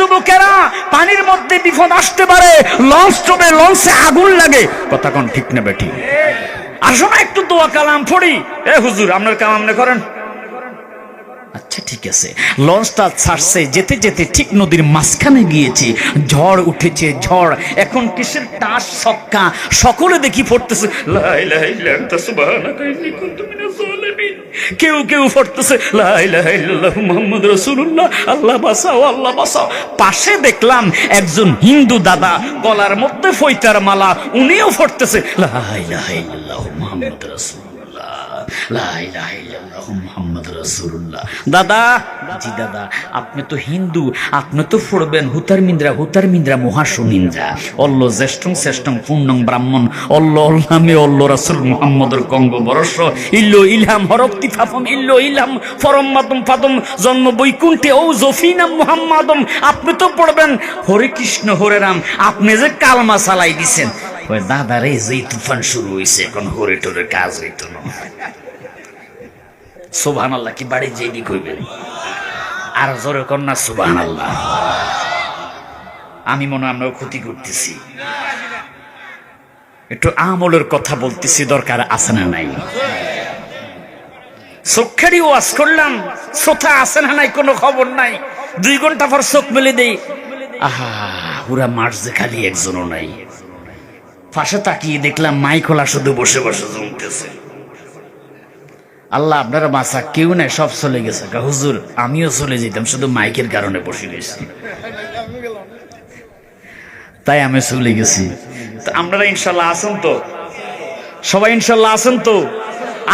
যুবকেরা, পানির মধ্যে বিপদ আসতে পারে, লঞ্চ চলে, লঞ্চে আগুন লাগে, কথা কোন ঠিক না বেঠিক? আসো না একটু দোয়া কালাম পড়ি। হুজুর আপনার কাম আপনি করেন। আচ্ছা ঠিক আছে। লঞ্চটা ছাড়ছে, যেতে যেতে ঠিক নদীর মাঝখানে গিয়েছে, ঝড় উঠেছে, ঝড়। এখন কিসের টাস ছক্কা, সকলে দেখি পড়তেছে লা ইলাহা ইল্লা আনতা সুবহানাকা ইন্নী কুনতু মিনাজ জালিমিন। কেউ কেউ পড়তেছে লা ইলাহা ইল্লাল্লাহু মুহাম্মাদুর রাসূলুল্লাহ, আল্লাহ বাঁচাও, আল্লাহ বাঁচাও। পাশে দেখলাম একজন হিন্দু দাদা, গলার মধ্যে ফইতার মালা, উনিও পড়তেছে লা ইলাহা ইল্লাল্লাহু মুহাম্মাদুর রাসূলুল্লাহ, লা ইলাহা ইল্লাল্লাহু মুহাম্মাদুর রাসূলুল্লাহ। দাদা, জি দাদা, আপনি তো হিন্দু, আপনি তো পড়বেন হুতার মিন্দ্রা মহাসুনিন্দ্রা, অল্ল জ্যেষ্ঠং শ্রেষ্ঠং পূর্ণং ব্রাহ্মণ, অল্ল অল্লামে অল্ল রাসূল মুহাম্মদুর কঙ্গ বরস, ইল্লো ইলহাম হরক্তি ফাফম, ইল্লো ইলহাম ফরম মাতম ফাদম, জন্ম বৈকুণ্ঠে ও জফিনাম মুহাম্মাদম। আপনি তো পড়বেন হরে কৃষ্ণ হরে রাম, আপনি যে কালমা চালাই দিছেন। ওই দাদা রে, যেই তুফান শুরু হয়েছে, এখন হরে টোরে কাজ হইতো না। সুবহানাল্লাহ কি বাড়ি যেই কইবেন, আর জোরে কন্যা সুবহানাল্লাহ। আমি মনে আমরা ক্ষতি করতেছি, একটু আমলের কথা বলতেছি, দরকার আছে না নাই? চোখেরই ওয়াজ করলাম, শ্রোতা আছে না নাই কোনো খবর নাই। 2 ঘন্টা পর চোখ মেলে দেই, আহা পুরা মাঠ যে খালি একজনও নাই। পাশে তাকিয়ে দেখলাম মাইকলা শুধু বসে বসে জমতেছে। আল্লাহ আপনারা বাঁচা, কেউ নাই, সব চলে গেছে। হুজুর আমিও চলে যেতাম, শুধু মাইকের কারণে বসে গেছি, তাই আমি চলে গেছি। আপনারা ইনশাল্লাহ আছেন তো? সবাই ইনশাল্লাহ আছেন তো?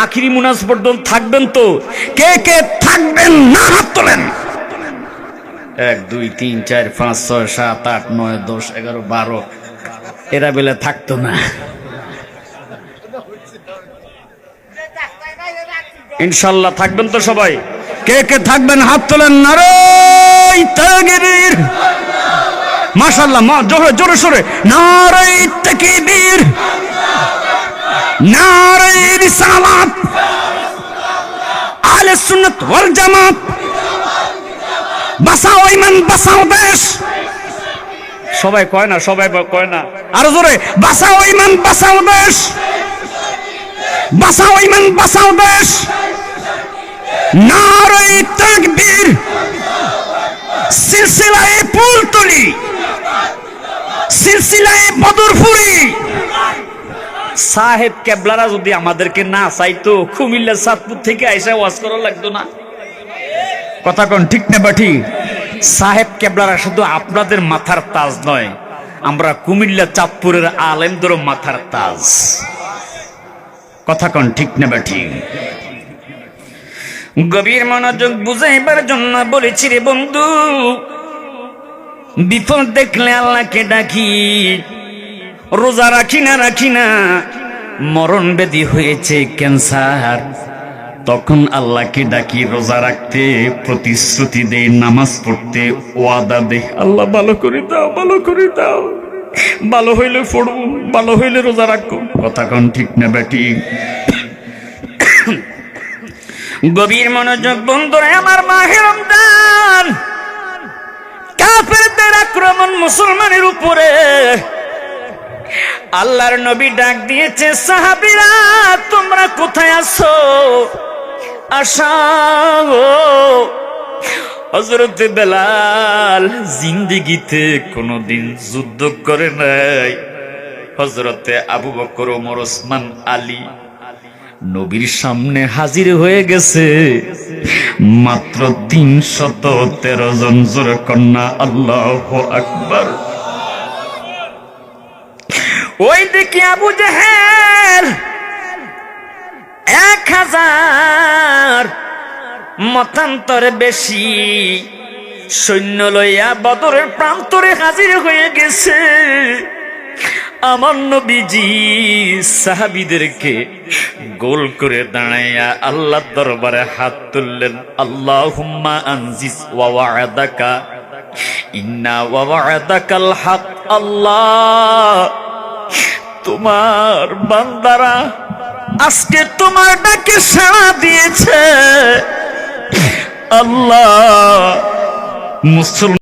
আখিরি মুনাজ পর্যন্ত থাকবেন তো? কে কে থাকবেন না হাত তোলেন। 1 2 3 4 5 6 7 8 9 10 11 12 এরা বেলা থাকতো না। ইনশাল্লাহ থাকবেন তো সবাই? কে কে থাকবেন হাত তোলেন। নারাই তাকবীর, মাশাআল্লাহ, জোরে জোরে সরে নারাই তাকবীর, নারাই রিসালাত, আহলে সুন্নাত ওয়াল জামাত, বাঁচাও ঈমান, বাঁচাও দেশ। সবাই কয় না, সবাই কয় না, আরো জোরে, বাঁচাও ঈমান, বাঁচাও দেশ, বাঁচাও ঈমান, বাঁচাও দেশ। নারায়ে তাকবীর, সিলসিলায়ে ফুলতলি, সিলসিলায়ে বদরপুরি। সাহেব কেবলারা যদি আমাদেরকে না চাইতো, কুমিল্লা চাঁদপুর থেকে আইসা ওয়াজ করা লাগতো না। কথা কোন ঠিক না বাঠি? সাহেব কেবলারা শুধু আপনাদের মাথার তাজ নয়, আমরা কুমিল্লা চাঁদপুরের আলেমদেরও মাথার তাজ। কথা কোন ঠিক না বাঠি? গভীর মনোযোগ বুঝাইবার জন্য বলেছি রে বন্ধু, বিপদ দেখলে আল্লাহকে ডাকি, রোজা রাখি না, মরণ ব্যাধি হয়েছে ক্যান্সার, তখন আল্লাহকে ডাকি, রোজা রাখতে প্রতিশ্রুতি দেই, নামাজ পড়তে ওয়াদা দেই, আল্লাহ ভালো করে দাও, ভালো করে দাও, ভালো হইলে পড়বো, ভালো হইলে রোজা রাখবো। কথা কোন ঠিক না বেটি? গভীর মনোযোগ বন্ধুরা আমার, মাহে রমজান, কাফেরদের আক্রমণ মুসলমানের উপরে। আল্লাহর নবী ডাক দিয়েছে, সাহাবীরা তোমরা কোথায় আছো, আসো। হযরত বেলাল জিন্দেগিতে কোনদিন যুদ্ধ করে নাই। হযরতে আবু বকর, ওমর, ওসমান, আলী নবীর সামনে হাজির হয়ে গেছে, মাত্র 313 জন। জোরে কন্যা আল্লাহু আকবার। ওই দেখি আবু জেহেল 1000 মতান্তরে বেশি সৈন্য লইয়া বদরের প্রান্তরে হাজির হয়ে গেছে। আমার নবীজি সাহাবীদেরকে গোল করে দাঁড়াইয়া আল্লাহর দরবারে হাত তুললেন, আল্লাহুম্মা আনজিস ওয়া ওয়া'দাকা ইন্না ওয়া ওয়া'দাকাল হক। আল্লাহ, তোমার বান্দারা আজকে তোমার ডাকে সাড়া দিয়েছে। আল্লাহ, মুসলমান